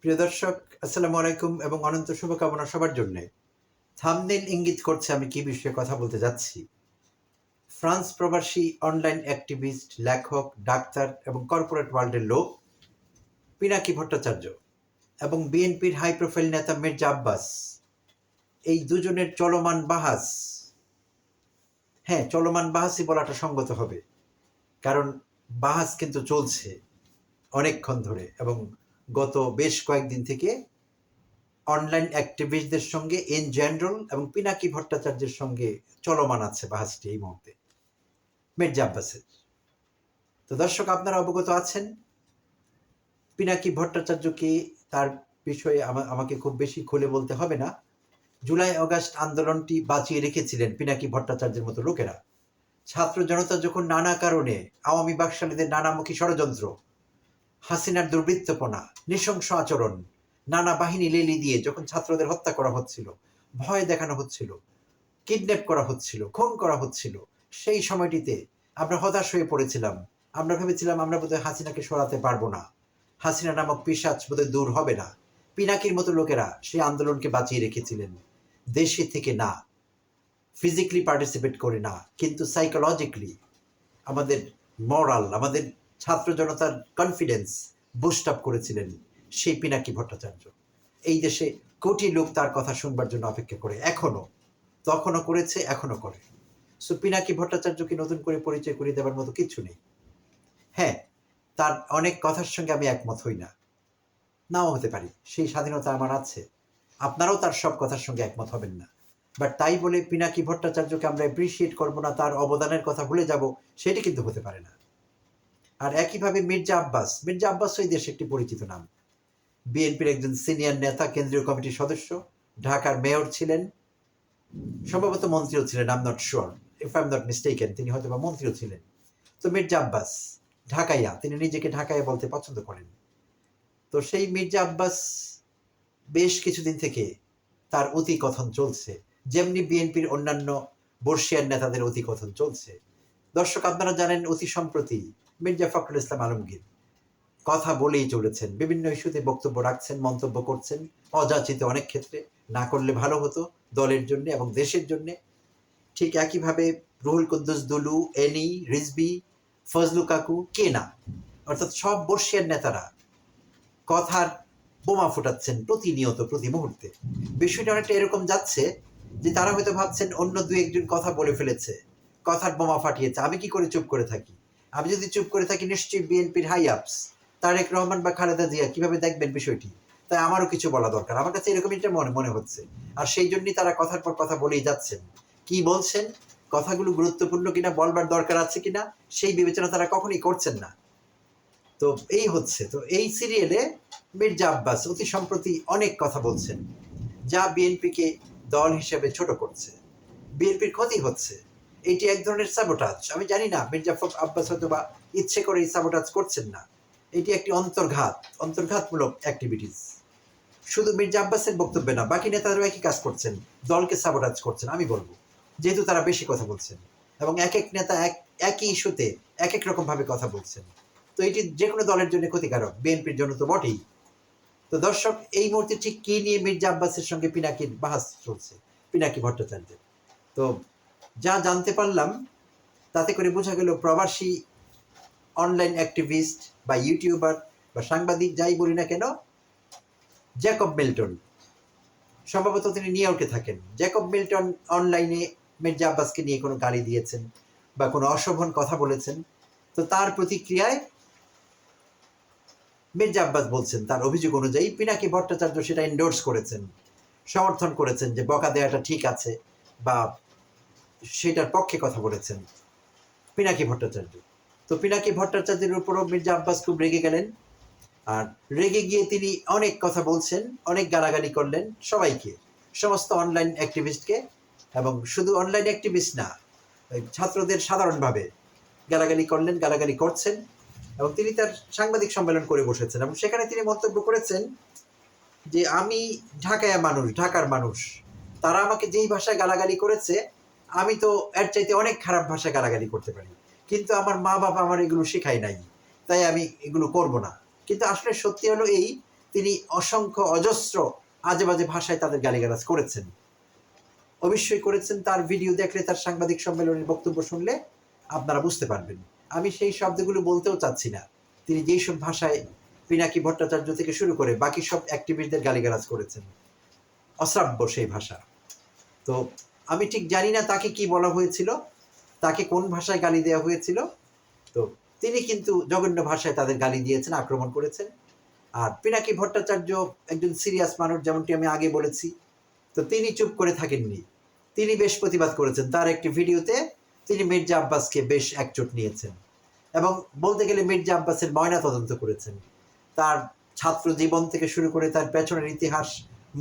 প্রিয় দর্শক, আসসালামু আলাইকুম এবং অনন্ত শুভকামনা সবার জন্যে। থাম্বনেইল ইঙ্গিত করছে আমি কি বিষয়ে কথা বলতে যাচ্ছি। ফ্রান্স প্রবাসী অনলাইন অ্যাক্টিভিস্ট, লেখক, ডাক্তার এবং কর্পোরেট ওয়ার্ল্ডের লোক পিনাকি ভট্টাচার্য এবং বিএনপির হাই প্রোফাইল নেতা মির্জা আব্বাস, এই দুজনের চলমান বাহাস, হ্যাঁ চলমান বাহাসই বলাটা সঙ্গত হবে, কারণ বাহাস কিন্তু চলছে অনেকক্ষণ ধরে এবং গত বেশ কয়েকদিন থেকে অনলাইন অ্যাক্টিভিস্টদের সঙ্গে ইন জেনারেল এবং পিনাকি ভট্টাচার্যের সঙ্গে চলমান আছে বাহাসটি এই মুহূর্তে মির্জা আব্বাসের। তো দর্শক, আপনারা অবগত আছেন পিনাকি ভট্টাচার্যকে, তার বিষয়ে আমাকে খুব বেশি খুলে বলতে হবে না। জুলাই অগাস্ট আন্দোলনটি বাঁচিয়ে রেখেছিলেন পিনাকি ভট্টাচার্যের মতো লোকেরা। ছাত্র জনতা যখন নানা কারণে, আওয়ামী বাকশালীদের নানামুখী ষড়যন্ত্র, হাসিনার দুর্বৃত্তপনা, নৃশংস আচরণ, নানা বাহিনী লেলি দিয়ে যখন ছাত্রদের হত্যা করা হচ্ছিল, ভয় দেখানো হচ্ছিল, কিডন্যাপ করা হচ্ছিল, খুন করা হচ্ছিল, সেই সময়টিতে আমরা হতাশ হয়ে পড়েছিলাম। আমরা ভেবেছিলাম আমরা বোধহয় হাসিনাকে সরাতে পারবো না, হাসিনা নামক পিশাচ বোধহয় দূর হবে না। পিনাকির মতো লোকেরা সেই আন্দোলনকে বাঁচিয়ে রেখেছিলেন, দেশে থেকে না, ফিজিক্যালি পার্টিসিপেট করে না, কিন্তু সাইকোলজিক্যালি আমাদের মরাল, আমাদের ছাত্র জনতার কনফিডেন্স বুস্ট আপ করেছিলেন সেই পিনাকি ভট্টাচার্য। এই দেশে কোটি লোক তার কথা শুনবার জন্য অপেক্ষা করে, এখনো, তখনও করেছে, এখনো করে। সো পিনাকি ভট্টাচার্যকে নতুন করে পরিচয় করিয়ে দেওয়ার মতো কিছু নেই। হ্যাঁ, তার অনেক কথার সঙ্গে আমি একমত হই না, নাও হতে পারি, সেই স্বাধীনতা আমার আছে। আপনারাও তার সব কথার সঙ্গে একমত হবেন না, বাট তাই বলে পিনাকি ভট্টাচার্যকে আমরা অ্যাপ্রিসিয়েট করবো না, তার অবদানের কথা ভুলে যাব, সেটি কিন্তু হতে পারে না। আর একইভাবে মির্জা আব্বাস, মির্জা আব্বাস এই দেশে একটি পরিচিত নাম। বিএনপির একজন সিনিয়র নেতা, কেন্দ্রীয় কমিটির সদস্য, ঢাকার মেয়র ছিলেন, সম্ভবত মন্ত্রীও ছিলেন, I am not sure, if I am not mistaken তিনি হয়তো বা মন্ত্রীও ছিলেন। তো মির্জা আব্বাস ঢাকাইয়া, তিনি নিজেকে ঢাকাইয়া বলতে পছন্দ করেন। তো সেই মির্জা আব্বাস বেশ কিছুদিন থেকে তার অতিকথন চলছে, যেমনি বিএনপির অন্যান্য বর্ষিয়ান নেতাদের অতিকথন চলছে। দর্শক, আপনারা জানেন অতি সম্প্রতি মির্জা ফখরুল ইসলাম আলমগীর কথা বলেই চলেছেন, বিভিন্ন ইস্যুতে বক্তব্য রাখছেন, মন্তব্য করছেন, অযাচিত অনেক ক্ষেত্রে, না করলে ভালো হতো দলের জন্য এবং দেশের জন্য। ঠিক একইভাবে রুহুল কুদ্দুস দুলু, এনি, রিজবি, ফজলু কাকু, কে না, অর্থাৎ সব বর্ষিয়ান নেতারা কথার বোমা ফুটাচ্ছেন প্রতিনিয়ত, প্রতি মুহূর্তে। বিষয়টা অনেকটা এরকম যাচ্ছে যে তারা হয়তো ভাবছেন অন্য দু একজন কথা বলে ফেলেছে, কথার বোমা ফাটিয়েছে, আমি কি করে চুপ করে থাকি? আমি যদি চুপ করে থাকি, নিশ্চয়ই বিএনপির হাই আপস তারেক রহমান বা খালেদা জিয়া কিভাবে দেখবেন বিষয়টি, তাই আমারও কিছু বলা দরকার। আমার কাছে এরকমই একটা মনে মনে হচ্ছে। আর সেই জন্যই তারা কথার পর কথা বলেই যাচ্ছেন। কি বলছেন, কথাগুলো গুরুত্বপূর্ণ কিনা, বলবার দরকার আছে কিনা, সেই বিবেচনা তারা কখনোই করছেন না। তো এই হচ্ছে, তো এই সিরিয়ালে মির্জা আব্বাস অতি সম্প্রতি অনেক কথা বলছেন, যা বিএনপিকে দল হিসেবে ছোট করছে, বিএনপির ক্ষতি হচ্ছে। এটি এক ধরনের সাবোটাজ। আমি জানি না মির্জা আব্বাস হয়তো বা ইচ্ছে করে এই সাবোটাজ করছেন না, এটি একটি অন্তর্ঘাতমূলক অ্যাক্টিভিটিস। শুধু মির্জা আব্বাসের বক্তব্যে না, বাকি নেতারাও একই কাজ করছেন, দলকে সাবোটাজ করছেন আমি বলবো, যেহেতু তারা বেশি কথা বলছেন এবং এক এক নেতা একই ইস্যুতে এক এক রকম ভাবে কথা বলছেন। তো এটি যে কোনো দলের জন্য ক্ষতিকারক, বিএনপির জন্য তো বটেই। তো দর্শক, এই মুহূর্তে ঠিক কি নিয়ে মির্জা আব্বাসের সঙ্গে পিনাকির বাহাস চলছে, পিনাকি ভট্টাচার্যের। তো যা জানতে পারলাম, তাতে করে বোঝা গেল প্রবাসী অনলাইন অ্যাক্টিভিস্ট বা ইউটিউবার বা সাংবাদিক, যাই বলি না কেন, জ্যাকব মিল্টন, সম্ভবত তিনি নিউ ইয়র্কে থাকেন, জ্যাকব মিল্টন অনলাইনে মির্জা আব্বাসকে নিয়ে কোনো গালি দিয়েছেন বা কোনো অশোভন কথা বলেছেন। তো তার প্রতিক্রিয়ায় মির্জা আব্বাস বলছেন, তার অভিযোগ অনুযায়ী পিনাকি ভট্টাচার্য সেটা এন্ডোর্স করেছেন, সমর্থন করেছেন যে বকা দেওয়াটা ঠিক আছে, বা সেটার পক্ষে কথা বলেছেন পিনাকি ভট্টাচার্য। তো পিনাকি ভট্টাচার্যের উপরও মির্জা আব্বাস খুব রেগে গেলেন। আর রেগে গিয়ে তিনি অনেক কথা বলছেন, অনেক গালাগালি করলেন সবাইকে, সমস্ত অনলাইন অ্যাক্টিভিস্টকে, এবং শুধু অনলাইন অ্যাক্টিভিস্ট না, ছাত্রদের সাধারণভাবে গালাগালি করলেন, গালাগালি করছেন। এবং তিনি তার সাংবাদিক সম্মেলন করে বসেছেন এবং সেখানে তিনি মন্তব্য করেছেন যে আমি ঢাকায় মানুষ, ঢাকার মানুষ, তারা আমাকে যেই ভাষায় গালাগালি করেছে, আমি তো এর চাইতে অনেক খারাপ ভাষায় গালাগালি করতে পারি, কিন্তু আমার মা বাবা আমার এগুলো শেখায় নাই, তাই আমি এগুলো করব না। কিন্তু আসলে সত্যি হলো এই তিনি অসংখ্য অজস্র আজে বাজে ভাষায় তাদের গালিগালাজ করেছেন, অবশ্যই করেছেন। তার ভিডিও দেখলে, তার সাংবাদিক সম্মেলনের বক্তব্য শুনলে আপনারা বুঝতে পারবেন। আমি সেই শব্দগুলো বলতেও চাচ্ছি না। তিনি যেই সব ভাষায় পিনাকি ভট্টাচার্য থেকে শুরু করে বাকি সব অ্যাক্টিভিস্টদের গালিগালাজ করেছেন, অশ্রাব্য সেই ভাষা। তো আমি ঠিক জানি না তাকে কি বলা হয়েছিল, তাকে কোন ভাষায় গালি দেওয়া হয়েছিল। তো তিনি কিন্তু জঘন্য ভাষায় তাদের গালি দিয়েছেন, আক্রমণ করেছেন। আর পিনাকি ভট্টাচার্য একজন সিরিয়াস মানুষ, যেমনটি আমি আগে বলেছি। তো তিনি চুপ করে থাকেননি, তিনি বেশ প্রতিবাদ করেছেন। তার একটি ভিডিওতে তিনি মির্জা আব্বাসকে বেশ একচোট নিয়েছেন এবং বলতে গেলে মির্জা আব্বাসের ময়না তদন্ত করেছেন। তার ছাত্র জীবন থেকে শুরু করে তার পেছনের ইতিহাস,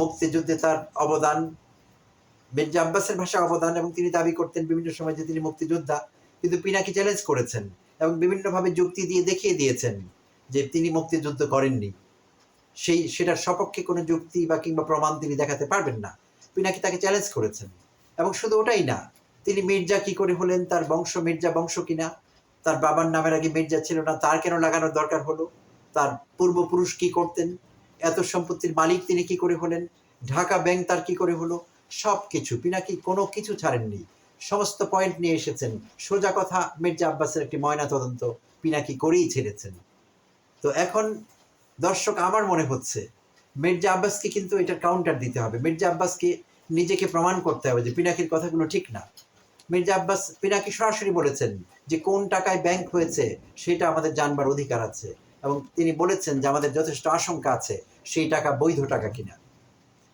মুক্তিযুদ্ধে তার অবদান, মির্জা আব্বাসের ভাষা অবদান, এবং তিনি দাবি করতেন বিভিন্ন সময় যে তিনি মুক্তিযোদ্ধা। কিন্তু পিনাকি চ্যালেঞ্জ করেছেন এবং বিভিন্নভাবে যুক্তি দিয়ে দেখিয়ে দিয়েছেন যে তিনি মুক্তিযুদ্ধ করেননি। সেটার সপক্ষে কোনো যুক্তি বা কিংবা প্রমাণ তিনি দেখাতে পারবেন না। পিনাকি তাকে চ্যালেঞ্জ করেছেন। এবং শুধু ওটাই না, তিনি মির্জা কি করে হলেন, তার বংশ মির্জা বংশ কিনা, তার বাবার নামের আগে মির্জা ছিল না, তার কেন লাগানোর দরকার হলো, তার পূর্বপুরুষ কি করতেন, এত সম্পত্তির মালিক তিনি কি করে হলেন, ঢাকা ব্যাংক তার কি করে হলো, সব কিছু পিনাকি কোনো কিছু ছাড়েননি। সমস্ত পয়েন্ট নিয়ে এসেছেন। সোজা কথা, মির্জা আব্বাসের একটি ময়না তদন্ত পিনাকি করেই ছেড়েছেন। তো এখন দর্শক, আমার মনে হচ্ছে মির্জা আব্বাসকে কিন্তু এটার কাউন্টার দিতে হবে। মির্জা আব্বাসকে নিজেকে প্রমাণ করতে হবে যে পিনাকির কথাগুলো ঠিক না। মির্জা আব্বাস, পিনাকি সরাসরি বলেছেন যে কোন টাকায় ব্যাংক হয়েছে সেটা আমাদের জানবার অধিকার আছে, এবং তিনি বলেছেন যে আমাদের যথেষ্ট আশঙ্কা আছে সেই টাকা বৈধ টাকা কিনা,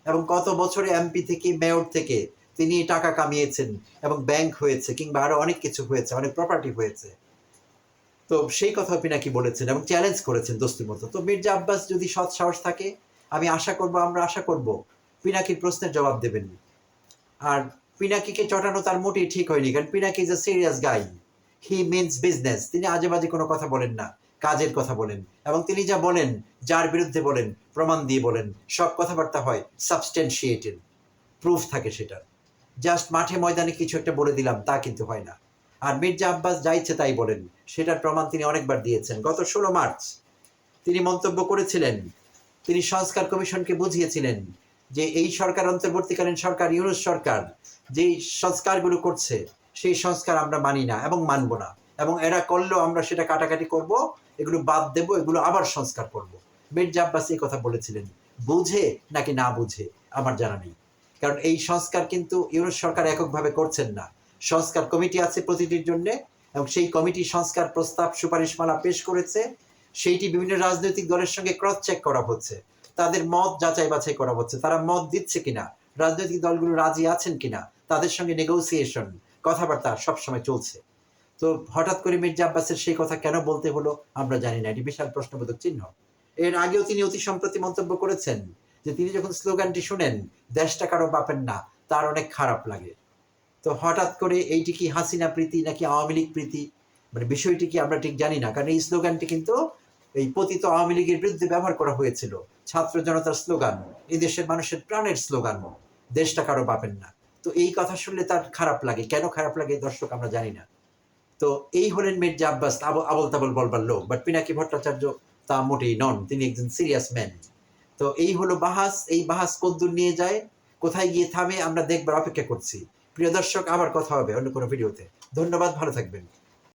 এবং কত বছরে এমপি থেকে মেয়র থেকে তিনি টাকা কামিয়েছেন এবং ব্যাংক হয়েছে কিংবা আরো অনেক কিছু হয়েছে, অনেক প্রপার্টি হয়েছে। তো সেই কথা পিনাকি বলেছেন এবং চ্যালেঞ্জ করেছেন দোস্তির মতো। তো মির্জা আব্বাস যদি সৎ সাহস থাকে, আমি আশা করব, আমরা আশা করব পিনাকির প্রশ্নের জবাব দেবেন। আর পিনাকিকে চটানো তার মোটেই ঠিক হয়নি, কারণ Pinaki is a serious guy, he means business. তিনি আজে বাজে কোনো কথা বলেন না, কাজের কথা বলেন, এবং তিনি যা বলেন, যার বিরুদ্ধে বলেন, প্রমাণ দিয়ে বলেন। সব কথাবার্তা হয় সাবস্টেন্সিয়েটেড, প্রুফ থাকে সেটার। জাস্ট মাঠে ময়দানে কিছু একটা বলে দিলাম তা কিন্তু হয় না। আর মির্জা আব্বাস যা ইচ্ছে তাই বলেন, সেটার প্রমাণ তিনি অনেকবার দিয়েছেন। গত 16 মার্চ তিনি মন্তব্য করেছিলেন, তিনি সংস্কার কমিশনকে বুঝিয়েছিলেন যে এই সরকার, অন্তর্বর্তীকালীন সরকার, ইউনূস সরকার যেই সংস্কারগুলো করছে সেই সংস্কার আমরা মানি না এবং মানব না, এবং এরা করলেও আমরা সেটা কাটাকাটি করব, এগুলো বাদ দেব, এগুলো আবার সংস্কার করব। মির্জা আব্বাস এই কথা বলেছিলেন। বুঝে নাকি না বুঝে আমার জানা নেই, কারণ এই সংস্কার কিন্তু ইউনূস সরকার এককভাবে করছেন না। সংস্কার কমিটি আছে প্রতিটির জন্য, এবং সেই কমিটি সংস্কার প্রস্তাব সুপারিশমালা পেশ করেছে। সেইটি বিভিন্ন রাজনৈতিক দলের সঙ্গে ক্রস চেক করা হচ্ছে, তাদের মত যাচাই বাছাই করা হচ্ছে, তারা মত দিচ্ছে কিনা, রাজনৈতিক দলগুলো রাজি আছেন কিনা, তাদের সঙ্গে নেগোসিয়েশন, কথাবার্তা সবসময় চলছে। তো হঠাৎ করে মির্জা আব্বাসের সেই কথা কেন বলতে হলো আমরা জানি না, এটি বিশাল প্রশ্নবোধক চিহ্ন। এর আগেও তিনি অতি সম্প্রতি মন্তব্য করেছেন যে তিনি যখন স্লোগানটি শুনেন, দেশটা কারো বাপের না, তার অনেক খারাপ লাগে। তো হঠাৎ করে এইটি কি হাসিনা প্রীতি নাকি আওয়ামী লীগ প্রীতি, মানে বিষয়টি কি আমরা ঠিক জানি না, কারণ এই স্লোগানটি কিন্তু এই পতিত আওয়ামী লীগের বিরুদ্ধে ব্যবহার করা হয়েছিল। ছাত্র জনতার স্লোগান, এই দেশের মানুষের প্রাণের স্লোগান, দেশটা কারো বাপের না। তো এই কথা শুনলে তার খারাপ লাগে, কেন খারাপ লাগে দর্শক আমরা জানি না। তো এই হলেন মির্জা আব্বাস, আবল তাবল বলবার লোক। বাট পিনাকি ভট্টাচার্য তা মোটেই নন, তিনি একজন সিরিয়াস ম্যান। তো এই হলো বাহাস। এই বাহাস কদ্দূর নিয়ে যায়, কোথায় গিয়ে থামে, আমরা দেখবার অপেক্ষা করছি। প্রিয় দর্শক, আবার কথা হবে অন্য কোনো ভিডিওতে। ধন্যবাদ, ভালো থাকবেন।